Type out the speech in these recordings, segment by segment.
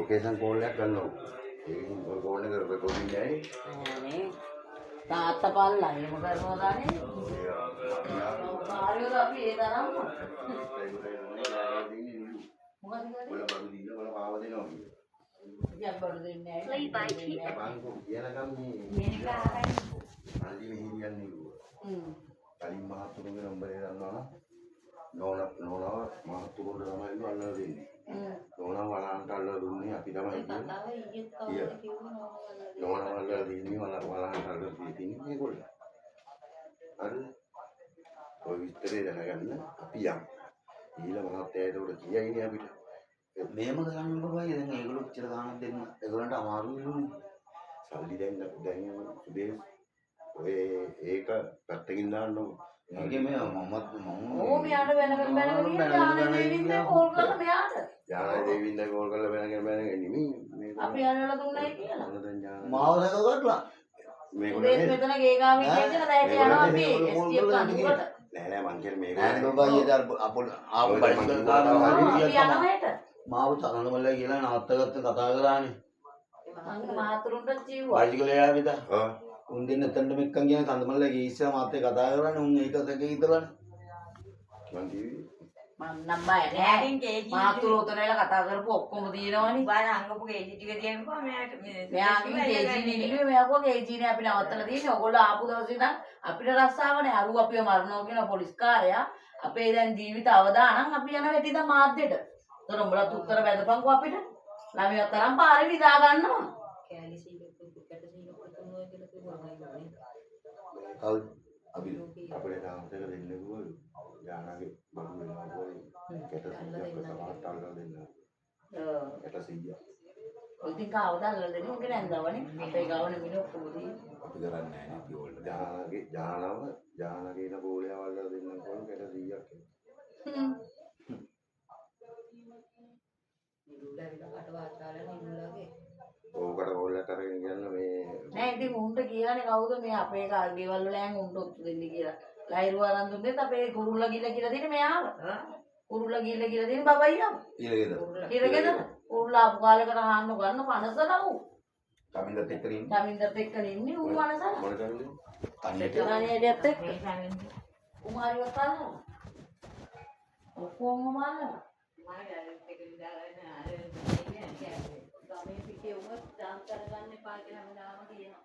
Location call එකක් ගන්නවා. ඒකෙන් ඔය කෝල් එක රෙකෝඩින් යයි. නේ තාත්තා පල්ලා එහෙම කරනවා දානේ. කාර්යවල අපි ඒ තරම්ම. මොකද කියන්නේ? ඔය බඩු දීලා ඔය පාව දෙනවා කියන්නේ. ඉතින් බඩු දෙන්නේ නැහැ. බංකෝ කියනකම් මේ මේක ආරයි. අල්ලි මෙහි කියන්නේ කිව්වා. කලින් මහතුරුගේ නම්බරේ ගන්නවා නෝනා මහතුරුන්ට තමයි අල්ලලා දෙන්නේ. නෝනා වලන්ට අල්ලලා දුන්නේ අපි තමයි කියන්නේ. නෝනා අල්ලලා දෙන්නේ වලන්ට අල්ලලා දෙන්නේ මේගොල්ලෝ. හරිද? ඔය විස්තරේ දැනගන්න අපි යම්. ඊළ මහත්තයාට උඩ කියයිනේ අපිට. මේම කරන්න බෑ දැන් ඒගොල්ලෝ ඉච්චර ගානක් දෙන්න ඒගොල්ලන්ට අමාරුයි නේ. සල්ලි දැන් සුදේ ඔය ඒක පැත්තකින් දාන්න ඕන. ඒකේ මේ මම ඕ මෙයාට බැනගෙන යානේ දෙවිඳ කෝල් කරලා මෙයාට. යානේ දෙවිඳ කෝල් කරලා බැනගෙන නෙමෙයි මේ අපි අරලා දුන්නයි කියලා. මාව දැකගත්ලා මේගොල්ලෝ මෙතන ගේගාමී කියන දැයට යනවා අපි STF කන්දුකට. නෑ මං කියන්නේ නෑ මේගොල්ලෝ බබා ඊට ආපු බයිසිකල් කාරණා අපි යනවා හෙට. මාව තරංගමල්ලා කියලා නවත්තගත්ත කතා කරානේ. මං මාතුරුන්ට කිව්වා. බයිසිකල් යාවිද? උන් දෙන්න එතනට මෙක්කන් කියන කන්දමල්ලා ගිහිස්සා මාත් එක්ක කතා කරානේ උන් ඒක දෙක හිතලානේ. මං කිව්වේ මම නම් බය නෑ. මාතුරු උතනේලා කතා කරපු ඔක්කොම තියෙනවනේ. බාන අංගපු කේජි ටික තියනකෝ මෙයාට මෙයාගේ කේජී නෙගිලුවේ මෙයාකෝ කේජී නේ අපි නවත්තලා තියෙන්නේ. ඔයගොල්ලෝ ආපු දවසේ ඉඳන් අපිට රස්සාවනේ අරුව අපිව මරනවා කියන පොලිස් කාර්යයා. අපේ දැන් ජීවිත අවදානම් අපි යන වෙටි දැන් මාධ්‍යට. ඒතර උඹලත් උත්තර බැඳපන්කෝ අපිට. ළමයා තරම් පාරේ විදා ගන්නවා. කැලි සීලක කට සීලක තුනෝ කියලා කිව්වා. කවුද? අපි අපේ තාමතක දෙන්න කිව්වලු. යානාගේ බඩු වෙනවා කොයි කැට සීයක් සමහරට අල්ලලා දෙන්න. කැට සීයක්. ඔය ඉතින් කවදාද අල්ලලා දෙන්නේ? උන්ගේ නැන්දවනේ. අපේ ගාවනේ මිනිහ ඔක්කොම තියෙන්නේ. අපි කරන්නේ නැහැ නේ අපි ඕල්ට. යානාගේ බෝලේ අල්ලලා දෙන්න කොයි කැට සීයක්. නිරුලා විකට වාචාලන නිරුලාගේ ඕකට කෝල්ලක් අරගෙන ගියන්න මේ නෑ ඉතින් උන්ට කියලානේ කවුද මේ අපේ ගෙවල් වල යන් උන්ට ඔත්තු දෙන්නේ කියලා. ලයිරු අරන් දුන්නේත් අපේ කුරුල්ලා ගිල්ල කියලා දෙන්නේ මෙයාව. කුරුල්ලා ගිල්ල කියලා දෙන්නේ බබයියා. ඊළඟද? ඉරගෙද කුරුල්ලා ආපු කාලේකට අහන්න ගන්න පනසලා ඌ. කමින්දත් එක්ක ඉන්නේ. කමින්දත් එක්ක ඉන්නේ ඌ මනසලා. මොන කමින්ද? තනියට චරණියටත් එක්ක. කුමාරිව කරනවා. ඔක්කොම මානලා. ගමේ පිටේ උඹ දාම් කරගන්න එපා කියලා මම කියනවා.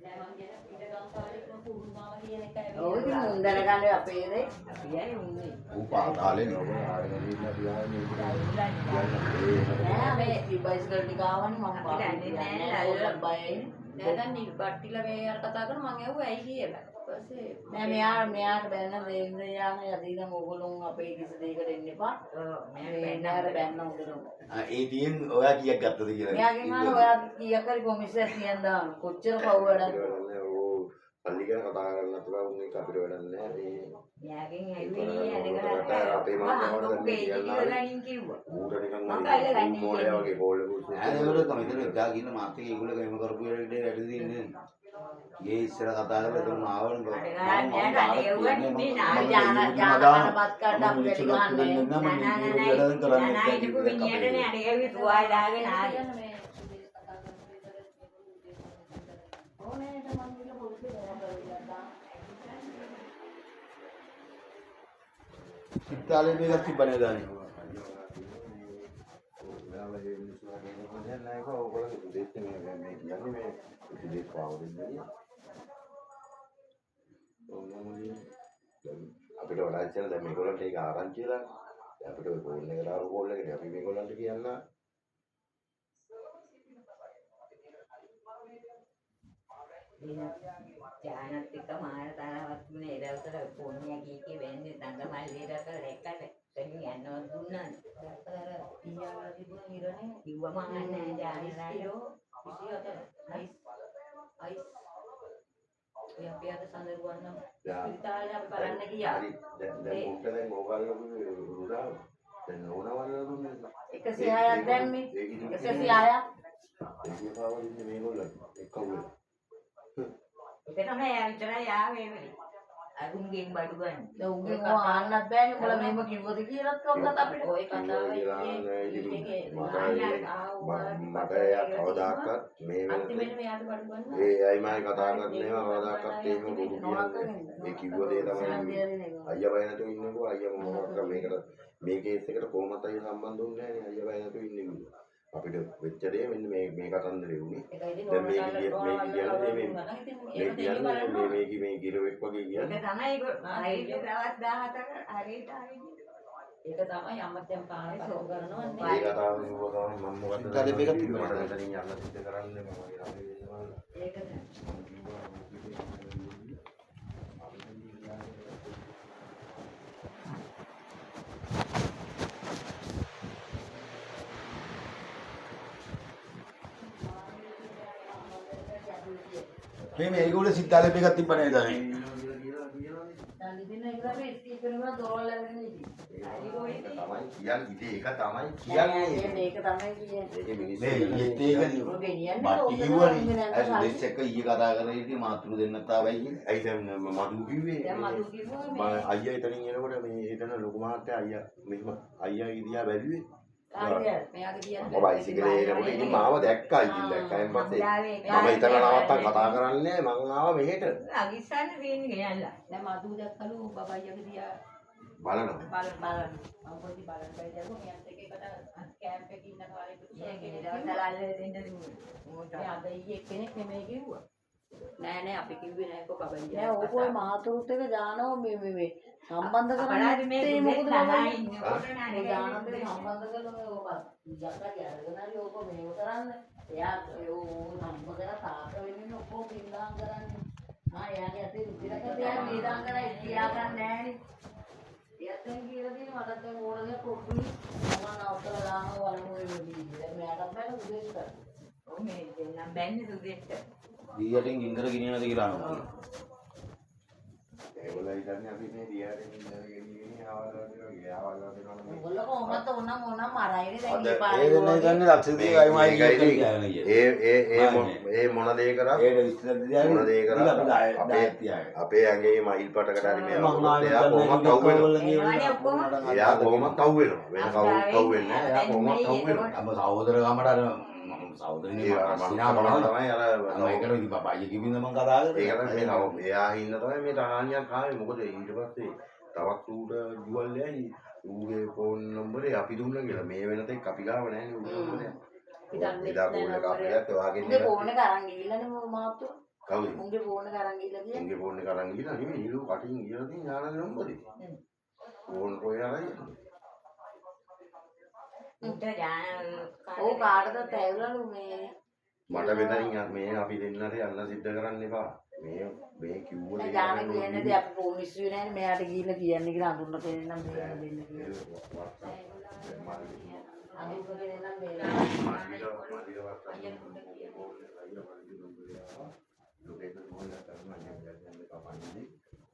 නෑ මං කියන පිට ගම් කාලේ කොහොම කුරුමාව කියන එකයි. ඔව් ඉතින් උන් දැනගන්නේ අපේ දේ. අපි අය උන්නේ. ඌ පාතාලේ නේ. නෑ මේ බයිසිකල් ටික ආවනේ මම අපි දන්නේ නෑ බයයි. නෑ දැන් නිල්බට්ටිලා මේ අර කතා කරන මං ඇහුවා ඇයි කියලා. ඊපස්සේ නෑ මෙයාට බැන්න දෙන්න යාම යදිනම් ඕගොල්ලෝ අපේ කිසි දෙයකට එන්න එපා. මෙයාට බැන්න උදේනවා. ඒ තියෙන ඔයා කීයක් ගත්තද කියලා. මෙයාගෙන් අහන ඔයා කීයක් හරි කොමිසයක් තියන් දාන්න. කොච්චර පව් වැඩක්ද? පල්ලි ගැන කතා කරන්න නැතුව උන් එක අපිට වැඩක් නැහැ මේ යාගෙන් ඇවිල්ලා අඩගලට අපේ මාතවල දැන් ගණන් කිව්වා. ඌට නිකන් මම කයිල ගන්නේ මොලේ වගේ කෝල් එකක් නෑ ඒකට කමිටර එකා ගින්න මාත් එක්ක ඒගොල්ලෝ එහෙම කරපු වෙලෙට වැඩි දෙන්නේ නෑ. ගේ ඉස්සර කතා කරලා එතන ආවන බව. සිතාලේ මේක තිබ්බනේ දානේ. ඔයාලා ඒ මිනිස්සුන්ගේ කියන්නේ නැහැ කො ඔයගොල්ලෝ දෙස්සේ මේ කියන්නේ මේ දෙස් පාව දෙන්නේ. අපිට වඩා ඉස්සෙල්ලා දැන් මේගොල්ලන්ට ඒක ආරංචි වෙලා අපිට ඔය කෝල් එකට ආව කෝල් එකනේ අපි මේගොල්ලන්ට කියන්න ජානත් එක්ක මාර තරවත් වුණේ ඒ දවස්වල ෆෝන් එක කීකේ වෙන්නේ තංගමල්ලේ රටල දැක්කද දැන් යනවා දුන්නා දැක්කලා ඊයාලා තිබුණ ඉරනේ කිව්වම අහන්නේ ජානලා කිලෝ 24 අයිස් ඔය අපි අද සඳරුවන් නම් ඉතාලේ අපි බලන්න ගියා හරි දැන් උන්ට දැන් ඕගොල්ලෝ රුදාව දැන් ඕනවල දුන්නේ 106ක් දැම්මේ 106ක් ඒකේ පාව දෙන්නේ මේගොල්ලෝ එක්කවල ඒක තමයි යා විතරයි ආවේ වෙලේ අරුන්ගෙන් බඩු ගන්න. දැන් උන්ගෙන් ඕවා ආන්නත් බෑනේ. උඹලා මෙහෙම කිව්වද කියලාත් ඔක්කොත් අපිට. ඔය කතාව මට එයා කවදාකවත් මේ අන්තිමට මෙයාට බඩු ගන්න. ඒ අය මම කතා කරන්නේ කවදාකවත් එහෙම බොරු කියන්නේ. ඒ කිව්ව දේ තමයි අයියා බය නැතුව ඉන්නකෝ. අයියා මොකක්ද මේ කේස් එකට කොහොමද අයියා සම්බන්ධ වුනේ නැහැ. අයියා බය නැතුව ඉන්නේ කිව්වා. අපිට වෙච්ච දේ මෙන්න මේ කතන්දරේ උනේ. දැන් මේ කිරවෙක් වගේ කියන්නේ. ඒක තමයි හරියට දවස් 17ක හරියට ආවේ. ඒක තමයි අම්මත්යන් පාන කතා කරනවා නේ. ඒ කතාව කිව්වා මම මොකද ඉතාලි මේක තිබුණා. මට මෙතනින් යන්න සිද්ධ කරන්නේ මම ඒක මේ ඒගොල්ලෝ සිතාලේ මේකක් තිබ්බ නේද මේ? දැන් ඉතින් ඒකේ ස්පීකර් එක දොරවල් අරගෙන ඉතින්. තමයි කියන්නේ ඉතින් ඒක තමයි නෑ, කියන්නේ. මේක තමයි කියන්නේ. ඒ මිනිස්සු මේ ඊයේත් ඒක බට්ටි කිව්වනේ. අර දෙස් එක ඊයේ කතා කරලා ඉතින් මාතුරු දෙන්නත් ආවයි කියන්නේ. ඇයි දැන් මදු කිව්වේ? දැන් මදු කිව්වා මම අයියා එතනින් එනකොට මේ එතන ලොකු මහත්තයා අයියා මෙහෙම අයියා ඉදියා බැලුවේ. කාර්යය මෙයාගේ කියන්නේ මම බයිසිකලේ එනකොට ඉතින් මාව දැක්කා ඉතින් දැක්කයින් පස්සේ මම එතන නවත්තන් කතා කරන්නේ මං ආවා මෙහෙට අගිස්සන්න වෙන්නේ ගෙනල්ලා. දැන් මදු දැක්කලු බබයියගේ දිහා බලනවා. බලන්න. මම පොඩි බලන්න බයි දැක්කෝ මෙයන්ත් එකට කැම්ප් එකේ ඉන්න කාලේ ඒකේ දවසල් අල්ලලා දෙන්න දුන්නා. අද ඊයේ කෙනෙක් නෙමෙයි කිව්වා. නෑ අපි කිව්වේ නෑ කො බබයියා. නෑ ඕකෝ මාතුරුත් එක දානවා මේ සම්බන්ධ අපරාධ කරන්නේ මේ මොකද ළමයි මේ ඉන්නකොට නේ දානත් සම්බන්ධ කරලා ඕක ජක්කගේ අරගෙන හරි ඕක මේව කරන්න. එයා ඕ සම්බන්ධ කරලා තාක වෙන්නේ ඔක්කොම පින්දාම් කරන්නේ. එයාගේ අතේ රුධිර කරලා මේ දාම් කරලා ඉතියා ගන්න නෑනේ. එයාත් දැන් කියලා තියෙනවා මටත් දැන් ඕනගේ පොඩ්ඩුයි මම නවත්තලා දානවා වලමු වෙන්නේ. දැන් මෙයාටත් බෑ උදේට කරන්න. ඔව් මේ දෙන්නම් බැන්නේ සුදෙට. ඊයටින් ගින්දර ගෙනියනද කියලා අහනවා. ඒගොල්ලෝ හිතන්නේ අපි මේ දියාරේ ඉඳලා ගෙනියන්නේ ආවල් දෙනවා. ඔයගොල්ලෝ කොහොමද ඕනම් මරයිනේ දැන් ඒ ඊපාරේ දෙන්න හිතන්නේ ලක්ෂදීප අයිමයි කියන්නේ. ඒ මොන දේ කරා ඒට විස්තර දෙන්නේ මොන දේ කරා අපේ ඇඟේ මයිල් පටකට හරි මේවා එයා කොහොමද කව් වෙනවා. ඒවානේ ඔක්කොම එයා කොහොමද කව් වෙනවා. වෙන කවුරුත් කව් වෙන්නේ නැහැ. එයා කොහොමද කව් වෙනවා. අම්ම සහෝදර ගමට අර සහෝදරනේ මස්සිනා තමයි තමයි අර ඒකට ඉතින් බබා අයියා කිව්වින්ද මම කතා කරේ. ඒක තමයි මේ එයා හින්දා තමයි මේ තහානියක් ආවේ. මොකද ඊට පස්සේ තවත් ඌට ජුවල් යයි ඌගේ ෆෝන් නම්බරේ අපි දුන්නා කියලා. මේ වෙනතෙක් අපි ගාව නැහැ නේ ඌගේ නම්බරේ. ඉතින් ෆෝන් එක අපිට ඔයාගේ උන්ගේ ෆෝන් එක අරන් ගිහිල්ලානේ මාත්තු. කවුද? උන්ගේ ෆෝන් එක අරන් ගිහිල්ලා ගියා. උන්ගේ ෆෝන් එක අරන් ගිහලා නෙමෙයි ඊළු කටින් ගිහලා තියෙන යාළුවගේ නම්බරේ. ෆෝන් කොහේ ආරයි? උන්ට යාන ඕ කාටද ඇවිල්ලාලු මේ මට මෙතනින් මේ අපි දෙන්නට යන්න සිද්ධ කරන්න එපා. මේ කිව්ව දැන් යාන කියන්නේදී අපි ෆෝන් ඉස්සුවේ නැහැ මෙයාට ගිහිල්ලා කියන්නේ කියලා අඳුරන කෙනෙක් නම් මෙයා දෙන්න කියලා. අඳුරන කෙනෙක් නම් මෙයා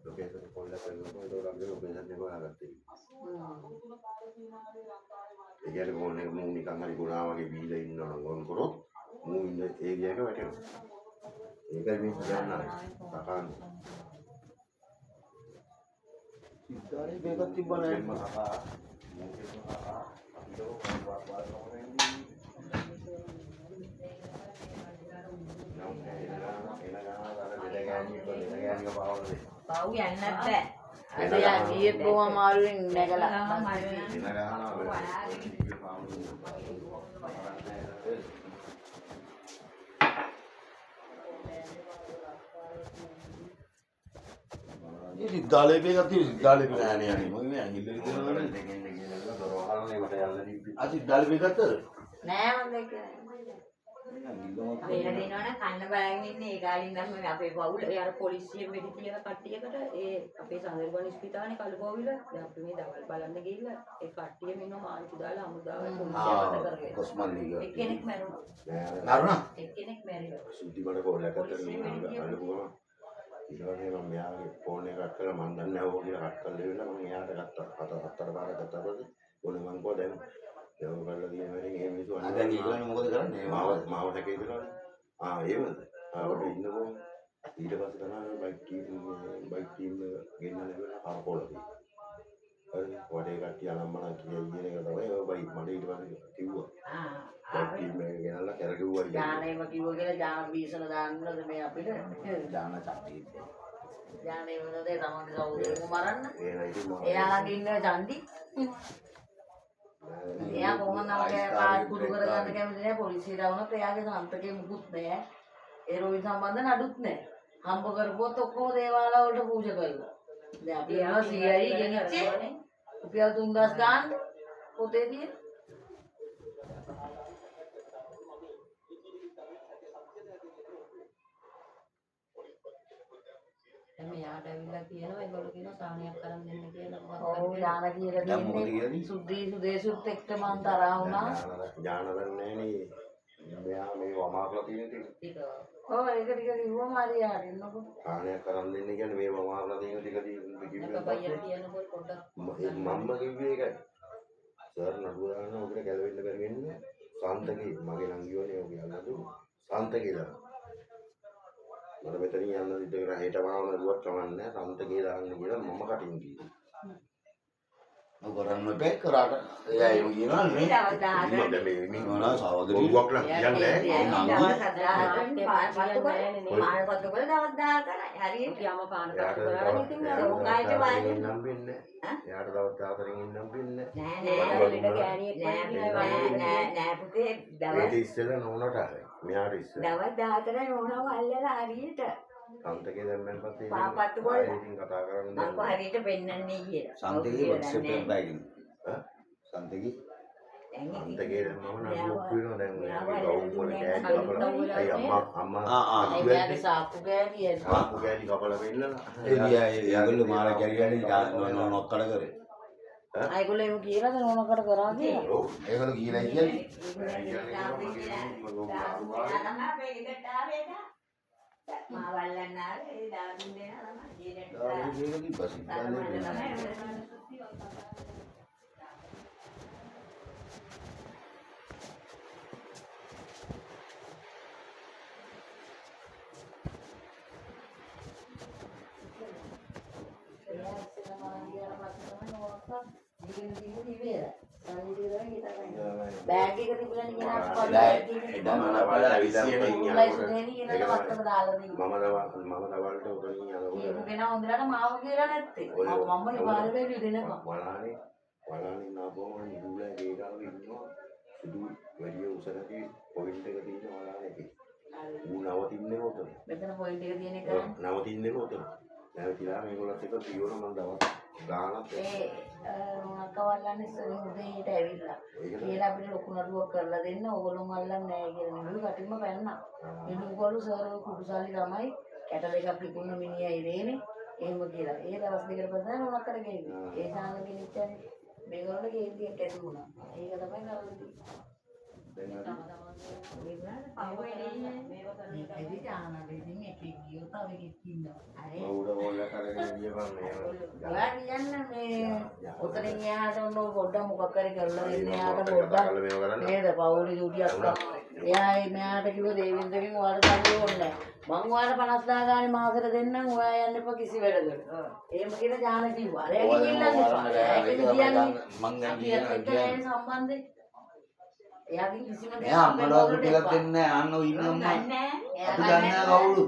ලොකේෂන් කොල්ල කරනකොට ඒගොල්ලෝ ලොකේෂන් එක හොයාගත්තා. ඒ කියන්නේ මොන්නේ මූ නිකන් හරි ගුණා වගේ බීලා ඉන්නවා නම් වොන් කරොත් මූ ඉන්න ඒරියා එක වැටෙනවා. ඒකයි මේ කියන්නේ. සකාන්. සිතාලේ මේකක් තිබ්බ නෑ. පව් යන්නත් බෑ. අද යා ගියේ කොහොම අමාරුවෙන් නැගලා. ඒ සිතාලේ මේකක් තියෙන සිතාලේ නෑනේ යන්නේ. මම මේ ඇඟිල්ල විතරනේ. අද සිතාලේ මේකත් අර නෑ මම දැක්කේ නෑ. අපේ දෙනවනම් කන්න බලන් ඉන්නේ ඒ කාලින් නම් අපේ පවුල අර පොලිසියෙන් වෙඩි තියන කට්ටියකට ඒ අපේ සඳරගොන් ස්පිතාලේ කළුපෝවිල දැන් අපි මේ දවල් බලන්න ගිහිල්ලා ඒ කට්ටිය මෙන්න මාන්තු දාලා අමුදාවල් පොලිසියට කරගෙන කොස්මල්ලිග එක්කෙනෙක් මැරුණා. නරුණා එක්කෙනෙක් මැරිලා. සුද්ධි මඩ කොල්ලකට අල්ලපුවා. ඊට පස්සේ මම මෙයාගේ ෆෝන් එක කට් කරලා මම දන්නේ නැහැ ඕක කියලා කට් කරලා ඉවරලා මම එයාට ගත්තා. හතර පාරක් ගත්තා පස්සේ ඕනේ මං කෝ දැන් ඒක කරලා තියෙන වැඩේ මේ මිනිස්සු දැන් ඊගොල්ලෝ මොකද කරන්නේ? මාව දැකේ ඉතලානේ. ඒවද? ආවට ඉන්නකො ඊට පස්සේ තමයි බයික් ටීම් ගෙන්නලා ඉවරලා කරකෝලදී. හරි වටේ කට්ටිය අනම්මන කියන එක තමයි ඔය බයික් මට ඊට පස්සේ කිව්වා. බයික් ටීම් එක ගෙනල්ලා කරගෙව්වා. ඥානේම කිව්ව කියලා ඥාන බීසන දාන්නද මේ අපිට දාන චක්තිය. ඥානේ මොනද තමන්ගේ සහෝදරයෝ මරන්න. ඒලා ඉතින් මම එයාලගේ ඉන්න චන්දි. එයා කොහොමද අපේ කාර් කුඩු කරගන්න කැමති නැහැ පොලිසියට වුණත් එයාගේ සන්තකේ මුකුත් නැහැ. ඒ රෝහි සම්බන්ධ නඩුත් නැහැ. හම්බ කරපුවොත් ඔක්කොම දේවාල වලට පූජා කරලා. දැන් අපි යනවා CI ගෙනිච්චේ රුපියල් 3000 ගන්න පොතේ තියෙන. මෙයාට ඇවිල්ලා කියනවා ඒගොල්ලෝ කියනවා සාහනයක් කරන් දෙන්න කියලා. ඔව් යාන කියලා දැන් මොකද දෙන්නේ. කියන්නේ? සුද්ධි සුදේශුත් එක්ක මං තරහා වුණා. ඥානදන්නේ නේ. මෙයා මේ වමාරලා තියෙන ටික. ඔව් ඒක ටික කිව්වම හරියට එන්නකො. ආනයක් කරන් දෙන්න කියන්නේ මේ වමාරලා තියෙන ටික කිව්වේ. බයියර කියනකොට පොඩ්ඩක් මම්ම කිව්වේ ඒකයි. සර් නඩුව දාන්න ඔකට ගැලවෙන්න බැරි වෙන්නේ සාන්තකේ මගේ නංගිවනේ ඔය කියන්නදු සාන්තකේ දාන්න. මට මෙතනින් යන්න සිද්ධ කරා හෙට වහම නඩුවක් කවන්නේ සාන්තකේ දාන්න කියලා මම කටින් කිව්වා. කරන්න බෑ කරාට එයා එහෙම කියනවා නේ. මම මේ මොනවා සහෝදරිය බොරුවක් නම් කියන්නේ යාම පාන එයාට කටු කරලා ඉතින් අර දවස් 4කින් ඉන්නම් වෙන්නේ. එයාට දවස් 4කින් ඉන්නම් වෙන්නේ. නෑ පුතේ ඒක ඉස්සෙල්ලා නෝනට ආවේ. මෙයාට ඉස්සෙල්ලා. දවස් 14 නෝනව අල්ලලා හරියට සාන්තකේ දැම්මෙන් පස්සේ පාපත්තු ගොල්ලා. ඉතින් කතා කරන්න මම හරියට පෙන්නන්නේ කියලා. සන්තකේ WhatsApp එකෙන් දාගෙන. සන්තකේ සාන්තකේ දැම්මම නඩුවක් වෙනවා දැන් මෙයාගේ ගවුම් වල කෑලි කපලා. අයි අම්මා එයාගේ සාප්පු ගෑනිය. ආපු කෑලි කපලා වෙන්නලා. ඒගොල්ලෝ මාර කැරියානේ නොක්කඩ කරේ. අයගොල්ලෝ එහෙම කියලාද නෝනකට කරා කියලා. ඔව් ඒගොල්ලෝ කියලා කියන්නේ බෑග් එක තිබුණා නේ මම දවල්ට උදේ යනකොට ඒකගෙන හොඳට මාව කියලා නැත්තේ. මම ඉපාර වෙලු දෙනකම්. වලානේ නාපෝම නිදුලා ගේගාව ඉන්නවා. සුදු වැඩි උසරදී පොයින්ට් එක තියෙන වලානේ. ඌ නවතින්නේ කොතන? මෙතන පොයින්ට් එක තියෙන එක. නවතින්නේ කොතන? නැවතිලා මේගොල්ලත් එක්ක පියවර මම දවස් ගානක් ඒ මොනකවල්ලන්නේ ඉස්සරහ උදේට ඇවිල්ලා. කියලා අපිට ලොකු නඩුවක් කරලා දෙන්න ඕගොල්ලෝ අල්ලන්නේ නැහැ කියලා නෙමෙයි කටින්ම පැන්නා. මිනුගොල්ලෝ සර් කුඩුසාලි ළමයි කැට දෙකක් පිපුන්න මිනිහා ඉරේනේ. එහෙම කියලා. ඒ දවස් දෙකට පස්සේ මොනක් කරගෙන ඒ සාන කෙනෙක්ටනේ මේගොල්ලෝ කේන්තියක් ඇති වුණා. ඒක තමයි කරන්නේ. මේකයි ජානනේ ඉතින් එකෙක් ගියොත් තව එකෙක් ඉන්නවා. අර උඩ බෝල කරගෙන ගියපන් මේව. ඔයා කියන්නේ මේ උතරින් එහාට උන්න පොඩ්ඩක් මොකක් හරි කරලා දෙන්න එහාට පොඩ්ඩක් නේද පවුලේ දුටියක් ගන්න. එයා මෙයාට කිව්ව දේවින්දගෙන් ඔයාලට ගන්න ඕනේ නැහැ. මං ඔයාලට 50000 ගානේ මාසෙට දෙන්නම් ඔයා යන්න එපා කිසි වැඩකට. එහෙම කියලා ජාන කිව්වා. අර ඇයි කියලානේ එපා. ඒක කියන්නේ මං අපි එක්ක සම්බන්ධේ. එයාගේ කිසිම දෙයක් එයා අම්මලා ටිකක් දෙන්නේ ආන්න ඔය ඉන්න අම්මා. අපි දන්නේ කවුරු?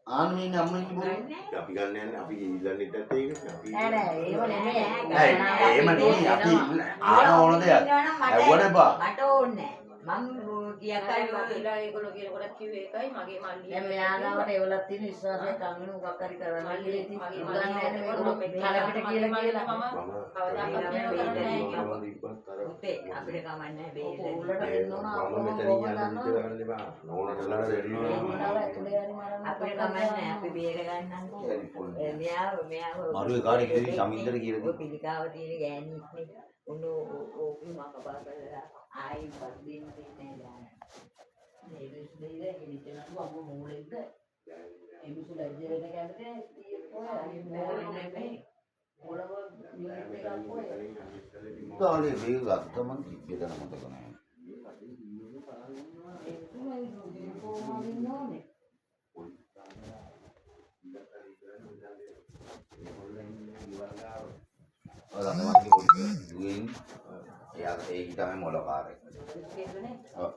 ආන්න ඉන්නේ අම්මා ඉන්නේ බොරු. අපි ගන්න යන්නේ අපි ඉල්ලන්නේ ඉන්නත් ඒක අපි නෑ නෑ ඒව නෙමෙයි. එහෙම නෙමෙයි අපි ආන ඕන දෙයක්. ඇව්වට එපා. මට ඕනේ නෑ. මං කියක් හරි කියලා ඒගොල්ලෝ කියනකොට කිව්වේ ඒකයි මගේ මල්ලි. දැන් මෙයා ගාවට එවලක් තියෙන විශ්වාසයක් අංගන මොකක් හරි කරන්න කියලා ඉතින් උගන්නේ නැහැ මේගොල්ලෝ කලකට කියලා කියලා. පුතේ අපිට කමන්නේ බේරෙන්න. උල්ලට දෙන්න ඕන මම අපෝ මෙතන ඕක යන්න ගන්නවා. සිද්ධ කරන්න බෑ. නෝනටලා දෙන්නවා. ඒවල ඇතුලේ හරි මරන්න අපිට කමන්නේ අපි බේර ගන්නම් කියලා. මෙයාව මරුවේ කාර්ය කිව්වේ සමින්දර කියලා ඔය පිළිකාව තියෙන ගෑණික්නේ. උණු ඕකේ මම කපා කරලා ආයි පස්දින් දෙන්නේ නෑ. මේ විශ්දේල එනිටන අපෝ මූලෙද්ද එමුසු ලැජ්ජරේට කැමතේ ඔය අනි මූලෙ නෙමෙයි. මොළව මිනිත් එකක් ඔය. කාලේ වේග ගත්ත මං කිව්වේ දැන මතක නැහැ. ඒක තමයි කොහොමද ඉන්නෝනේ. ඔය ළමයි පොඩි දුවෙන් එයා ඒක තමයි මොලකාරය. ඔව්.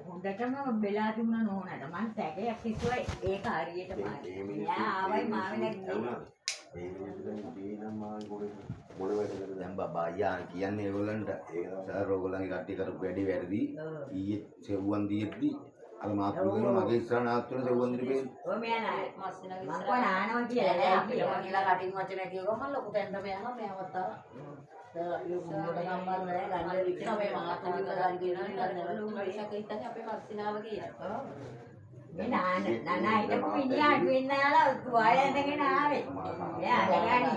හොඳටම වෙලා තිබුණා නෝනට මං සැකයක් හිතුවා ඒක හරියට මායි. එයා ආවයි මාවෙලා ගියේ. දැන් බබා අයියා කියන්නේ ඒගොල්ලන්ට සර් ඕගොල්ලන්ගේ කට්ටිය කරපු වැඩි වැරදි. ඊයේ සෙව්වන් දීද්දි අර මාතුරුගෙන මගේ ඉස්සරහ නාස්තුන සෙව්වන් දීපේ ඔය මෙයා නෑ. මස්සිනා මං කෝ නානවා කියලා අපිට කියලා කටින් වචන කිව්වම ලොකු තැනටම යනවා මෙයාවත් අර ඒ මුලට සම්බන්ධ නැහැ ගන්න විදිහ මේ මහත්තුන් ගාන කියනවා පරිසක හිතන්නේ අපේ මස්සිනාව කියලා. මේ නානා හිටපු මිනිහා අඩු වෙන්න යාලා තුවාල ඇඳගෙන ආවේ. එයා අඳගන්නේ.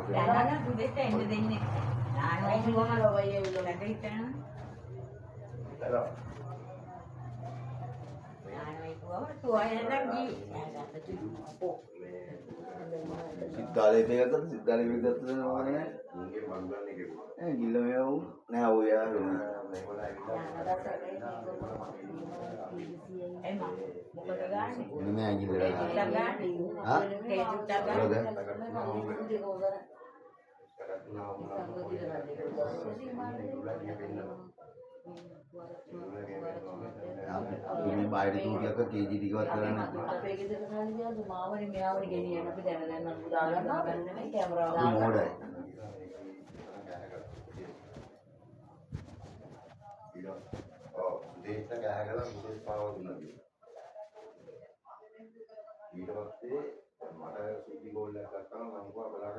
නානා දුදෙට එන්න දෙන්නේ. නානවා කිව්වම ලොබයි ළඟ හිටනවා. නානවා කිව්වම තුවාල ඇඳන් ගියේ. සිද්ධාලේ දෙයකට සිද්ධාලේ විදත්ත දෙනවා නේ. ගිල්ල මේව නෑ ඔය යා වෙන. එයි මොකද ගාන්නේ? නෑ ගිල්ල ගාන්නේ. හා ඒ චුට්ටක් මේ බාහිර තුටියක් කේජි ටිකවත් කරන්න. අපේ ගෙදර සංජය මාවනි මෙයාවනි ගෙනියන්න අපි දැන දැන් නම් පුදා ගන්නවා ගන්නනේ කැමරාව අපි මෝඩයි. දේශ ගහගලා මුදල් පාව දුන්නා. ඊට පස්සේ මට සීටි ගෝල් එකක් ගත්තා මම කිව්වා බලක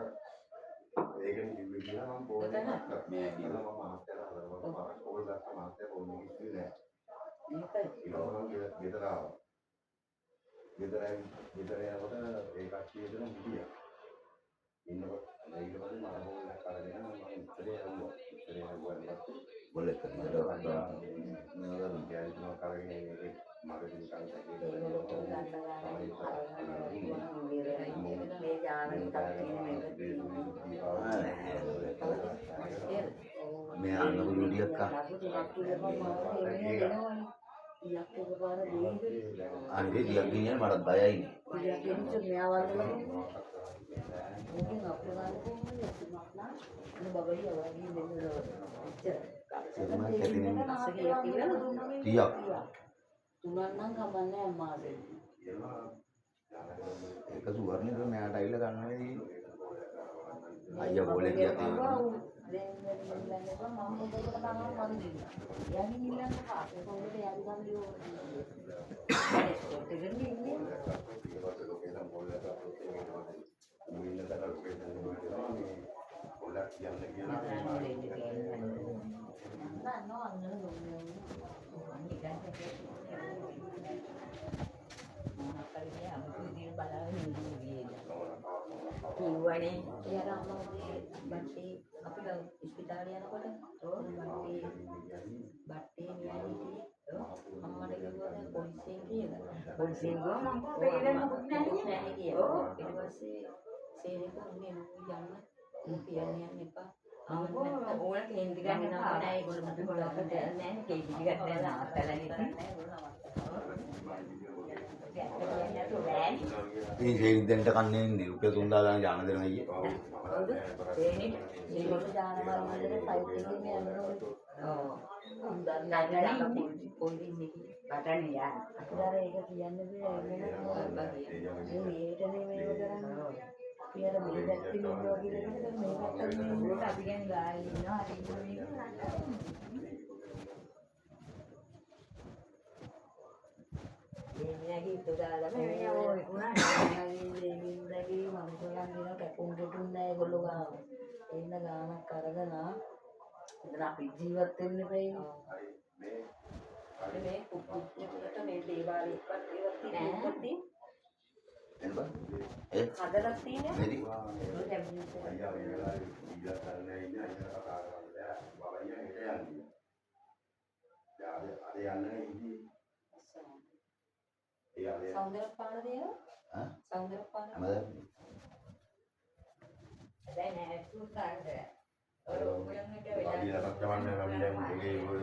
ඒකනේ කිව්වේ කියලා මම ෆෝන් එකක් ගත්තා. මේ කියලා මම මාස්ටර්ලා හදනවා මම කෝල් ගත්තා මාස්ටර් ෆෝන් එකක් කිව්වේ නෑ. ඊට පස්සේ ගෙදර ආවා. ගෙදර යනකොට ඒ කට්ටිය දෙන හිටියා. ඉන්නකොට ඊට පස්සේ මම ෆෝන් එකක් අරගෙන මම ඉස්සරේ යවුවා. ඉස්සරේ යවුවා බොලෙක් කරනවා. මේ අන්නු විදියක් අනිත් දියක් කියන්නේ මට බයයි. තුනන්නම් කමන්නේ අම්මාගේ. ඒක සුවර්ණේ මෙයාට අයිල ගන්නනේ. අයියා බෝලේ ගියා තියෙනවා. කිව්වනේ ඒ අර අම්මගේ බට්ටේ අපි ඉස්පිතාලේ යනකොට බට්ටේ නියලිටි අම්මට කිව්වා දැන් පොලිසියෙන් කියලා. පොලිසියෙන් ගියා මම පෙරේන මොකක් නැහැ කියලා. ඊට පස්සේ සේරේක උන්නේ යන්න කියන්නේ යන්න එපා. ඕන කේන්ති ගන්න නෑ ඒගොල්ලෝ මට ගොඩක් නෑ කේන්ති ගන්න නෑ මේ ජීවිතෙන්ට කන්නේ ඉන්නේ රුපියල් 3000 ගාන දෙනවා අයියේ. ඒකට දානවා වලට සයිට් එකේ මේ යනවා. ඔව්. පොඩි ඉන්නේ බටන් යා අපිට ඒක කියන්න බෑ ඒකනේ මේව කරන්නේ. අපි අර මේ පැත්තේ ඉන්නවා කියලා කියන්නේ මේ පැත්තේ ඉන්නවා අපි කියන්නේ ගාලේ ඉන්නවා අර ඉන්නවා මේකේ ඉතදාලා මේ ඔය උනා දෙවිඳගේ මනුස්සයන් දින කැපුම් දෙතුන් නැහැ ඒගොල්ලෝ ගාව. එන්න ගානක් අරගෙන එතන අපි ජීවත් වෙන්න බෑනේ. මේ කුකුච්චකට මේ දේවාලෙක්වත් ඒවත් තියෙන්නේ ඒ හදලා තියෙන්නේ මෙරි අයියා මේ වෙලාවේ ඊළඟ කරන්නේ ඉන්නේ අයියා කතා කරන්නේ බබා අයියා හෙට යන්නේ. දැන් අද යන්නේ ඉන්නේ. ඒ අද සෞන්දර්යපාන දේන ආ සෞන්දර්යපාන හැමදාම දැන් නෑ සුසාරේ. අදිනකට ගමන්නේ නම් දැන් ඒ ඔය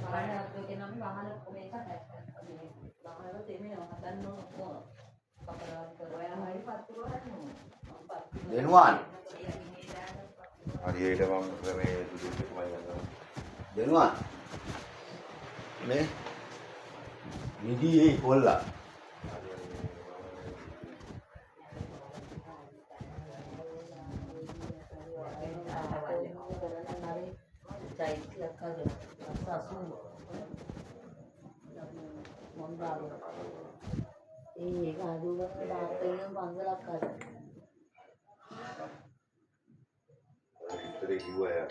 වාහනයක් වෙකනම් වාහන මේක හැක්කන්නේ. වාහන තෙමේ හදන්න ඕන. කපරාත් කරලා හරි පත්තු කරන්න. දෙනුවන් හරියට මම ක්‍රමයේ සුදුසුකමයි ගන්නවා. දෙනුවන් මේ නිදි ඒ කොල්ලා ඒක අදුගන්න ඩාක්ටර් පන්සලක් අර ඉතරේ කිව්වා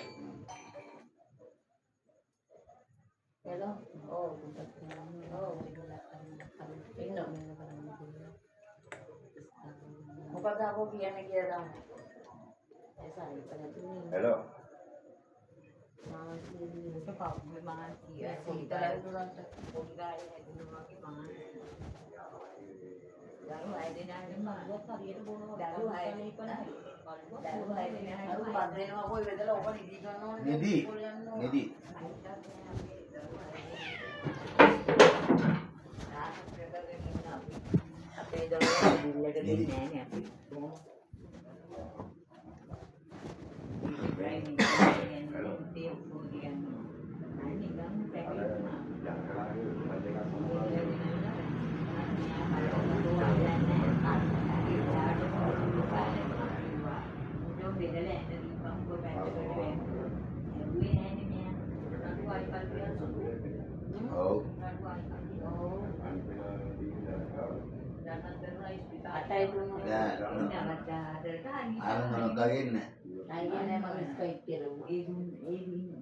එළෝ ඔව් ඔව් ඉන්න මොකද අපෝ කියන්නේ කියලා ඒ සාරිපලතුනේ හෙලෝ ඒක කවුරුම මානසික සීතලයි දුරන්ට පොඩි ගානේ හැදුනා වගේ මානසික. දරුවෝ හැදෙනාට මල්වත් හරියට බොනවා. දරුවෝ හැදෙන්නේ දරුවෝ හැදෙනාට අර බත් දෙනවා කොයි වෙදලා ඔබ නිදි ගන්න ඕනේ නිදි නිදි අපේ දරුවෝ බිල්ලට දෙන්නේ නැහැ අපි. ඔව් අටයි දුන්නු ආනන්ද ගන්නේ අයියනේ මම ස්කයිප් කරුවා ඒ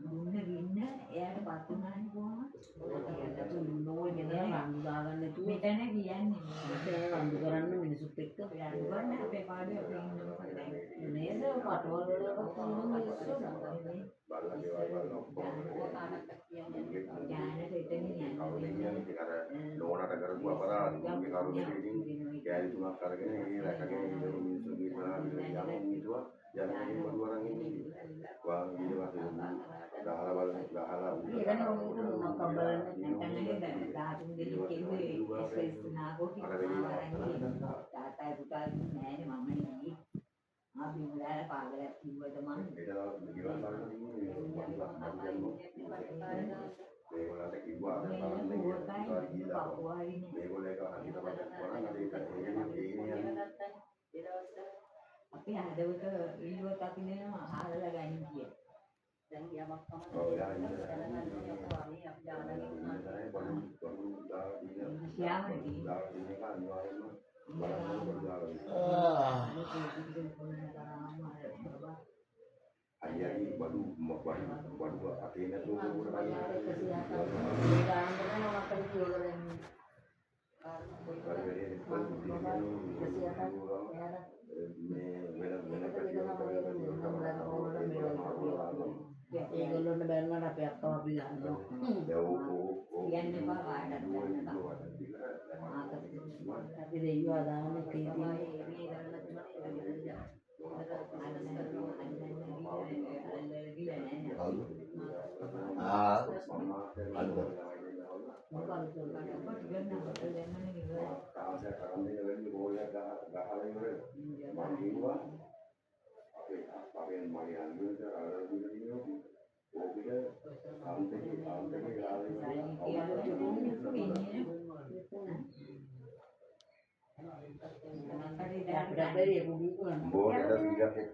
දුන්න ගින්න එයාට පත් වුණානේ කොහොමද? නෝනේ නෑ රණ්ඩු දාගන්න තු මෙතන කියන්නේ ඒ රණ්ඩු කරන්න මිනිසුත් එක්ක රණ්ඩු ගන්න අපේ පාඩේ අපි ඉන්නකොට නේද කටවල වලට තියෙන මිනිස්සු ඥානට එතනින් යන්නේ. නෝනට කරපු අපරාධ මේ කරුණේකින් කෑලි තුනක් අරගෙන ඒ රැකගෙන ඉන්න මිනිස්සු ගිහලා යනවා මිනිස්සුවා යනකම් බඩු අරන් ඉන්නේ. වාන් ඊට පස්සේ ගහලා බලන ගහලා ඒකනේ උන්ට මොනක් කබලන්නේ නැත්නම් ධාතුන් දෙලි කිව්වේ එක්සයිස් නාගෝටි තාත්තයි පුතා නෑනේ මම නේ අපි මුලාර පාගලක් කිව්වද මම ඒක තමයි ගිවන් ගන්න මේගොල්ලන්ට කිව්වා මේගොල්ලෝ ඒක හරියට අපි හදවත ඉල්ලුවක් අපි දෙනවා ආහාරලා ගන්න කිය. දැන් යමක් අයියනි බඩු අපේ නැතුව උඩට ඒගොල්ලොන්ට බැලුවාට අපේ අක්කව අපි ගන්නවා. කියන්නේ පාඩම් අපි දෙයියෝ අදාන්නේ කීදී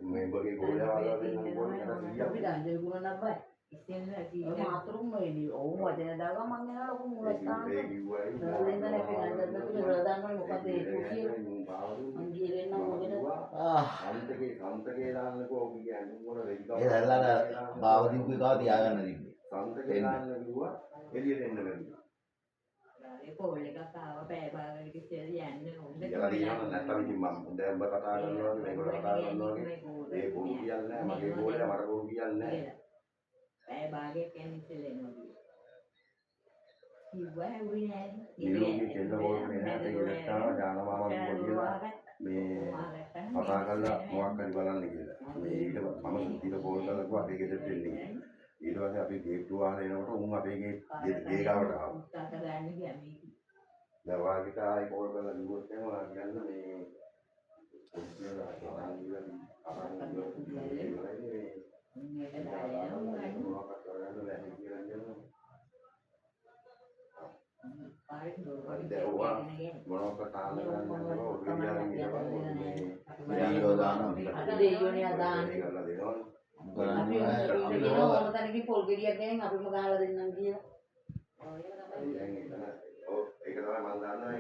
memberගේ ගෝලයා අපි දැන් ගුණක් බයි. ඉස්සෙල්ලා ඔය මාතෘම් වෙලී ඕ වචන දාගම මං එනවා ලොකු මුලස්ථාන. නෝලෙන් දැන් අපි ගන්නත් කියලා දාන්න මොකද ඒක කියන්නේ. මං ගිරෙන්න මොකද? සම්තකේ දාන්නකෝ ඔබ කියන්නේ මොන වෙයිද? ඒ දැල්ලාට බාවදීපු එකව තියාගන්න තිබ්බේ. සම්තකේ දාන්න කිව්වා එළියට එන්න බැරිද? ඒ පොල් එකක් ආව පැය භාගයක ඉස්සෙල්ලා යන්න හොඳ කියලා කියනවා නැත්නම් ඉතින් මම දැන් ඔබ කතා කරනවා මේගොල්ලෝ කතා කරනවා ඒ පොල් කියන්නේ මගේ ගෝලයා මට පොල් කියන්නේ පැය භාගයක් යන්නේ ඉස්සෙල්ලා එනවා. කිව්වා හැවුවේ නෑ. නිරෝගී කෙල්ල ගෝලනේ නැහැ ඒක ඉලක්කම ඥානමාම ගෝලියලා මේ කතා කරලා මොකක් හරි බලන්න කියලා. මේ ඊට මම සුද්ධිට කෝල් කරලා කිව්වා අපේ ගෙදරට එන්න කියලා. ඊට පස්සේ අපි ගේට්ටුව වහලා එනකොට උන් අපේ ගේ ගාවට ආවා. දැන් වාගේට ආයි කෝල් කරලා කිව්වොත් එහෙම වා කියන්න මේ පොලිසියලා අරන් මොනවද තාම අපි දෙයියෝනේ අදාන්නේ. අපි ඕන තැනකින් පොල් ගෙඩියක් ගෙනින් අපිම ගහලා දෙන්නම් කියලා.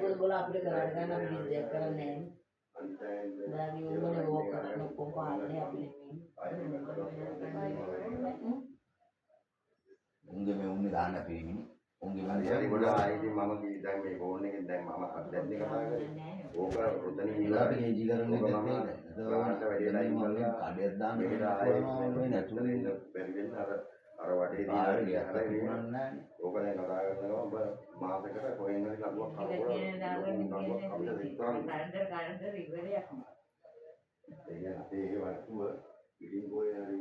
ඔයගොල්ලෝ අපිට කරාට ගන්න අපි විද්‍යාවක් කරන්නේ නැහැ. දාගි උඹනේ ඕක කරන ඔක්කොම පාන්නේ අපි උන්ගේ මේ උන්නේ දාන්න පිළිමිනි. උන්ගේ හරි ගොඩ ආයිදී මම කිව්වා දැන් මේ ෆෝන් එකෙන් දැන් මම දැන් කතා කරේ. ඕක රොතනින් ඉලාට කේජි කරන්නේ ගානට වැඩිලා ඉන්නලා කඩයක් දාන්න මේකට ආයේ නැතුනේ බැරි වෙන අර වටේ දිහා ඕක දැන් කතා කරනවා ඔබ මාසෙකට කොහෙන් හරි ලකුවක් ඒ වස්තුව ඉතින් කොහෙන් හරි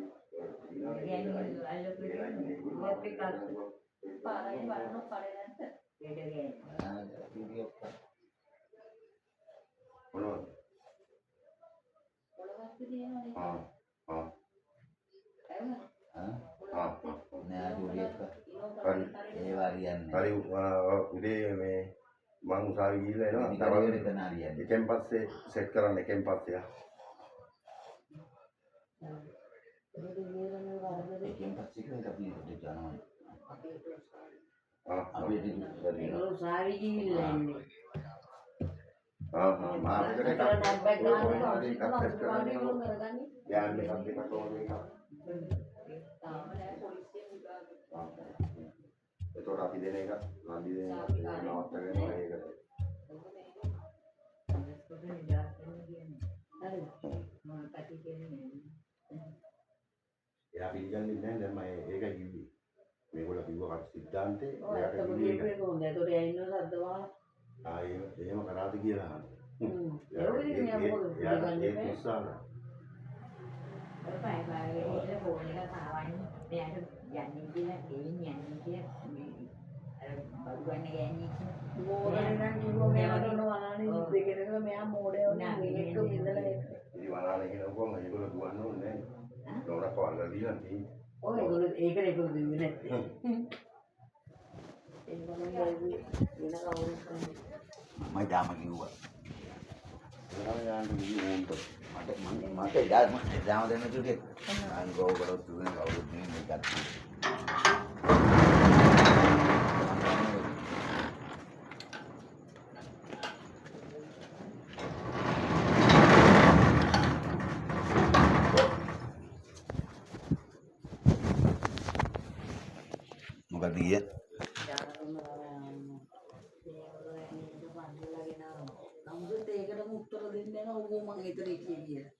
හරි උදේ මේ මං උසාවි ගිහිල්ලා එනවා. එකෙන් පස්සේ සෙට් කරන්න එකෙන් පස්සේ ඒගොල්ලෝ සාවි ගිහිල්ලා ඉන්නේ. මාසෙකට එකක් නැබ්බැක් ගන්නවා අපි කරගන්නේ. යන්නේ අපි කොහොමද ඒක? ඒතකොට අපි දෙන එක නන්දි දෙන නවත්තගෙන ඒකට එයා පිළිගන්නේ නැහැ දැන් මම ඒකයි කිව්වේ. මේගොල්ලෝ කිව්වා සිද්ධාන්තේ එයාට කිව්වේ ඒක හොඳයි. ඒතකොට එයා ඉන්න සද්දවා. එහෙම කරාද කියලා අහන්න. ඒක ඉතින් මෙයා මොකද පිළිගන්නේ ඒක උත්සාහ කරා. මෝඩේ නම් කිව්වා මෙයා කරනවානේ දෙකේම මෙයා මෝඩේ වුණා. මේක විඳලා ඒක. ඉතින් වනාලේ කියනකොම ඒගොල්ලෝ දුවන්න ඕනේ නැහැ. නෝනා කවල්ලා දීලා තියෙන්නේ. ඔය ඒගොල්ලෝ ඒකට ඒගොල්ලෝ දෙන්නේ නැහැ. ඒගොල්ලෝ වෙන කවුරුත් මම දාම කිව්වා. ඒගොල්ලෝ යන්න ගිහින් ඕන්ට මට දාම දෙන්න කිව්වේ. මම ගෝ කරොත් දුන්නේ කවුරුත් නෙමෙයි මේකත්. මොකද ඊයේ නමුත් ඒකටම උත්තර දෙන්නේ නැහැ. ඕක මම හිතේ කියලා.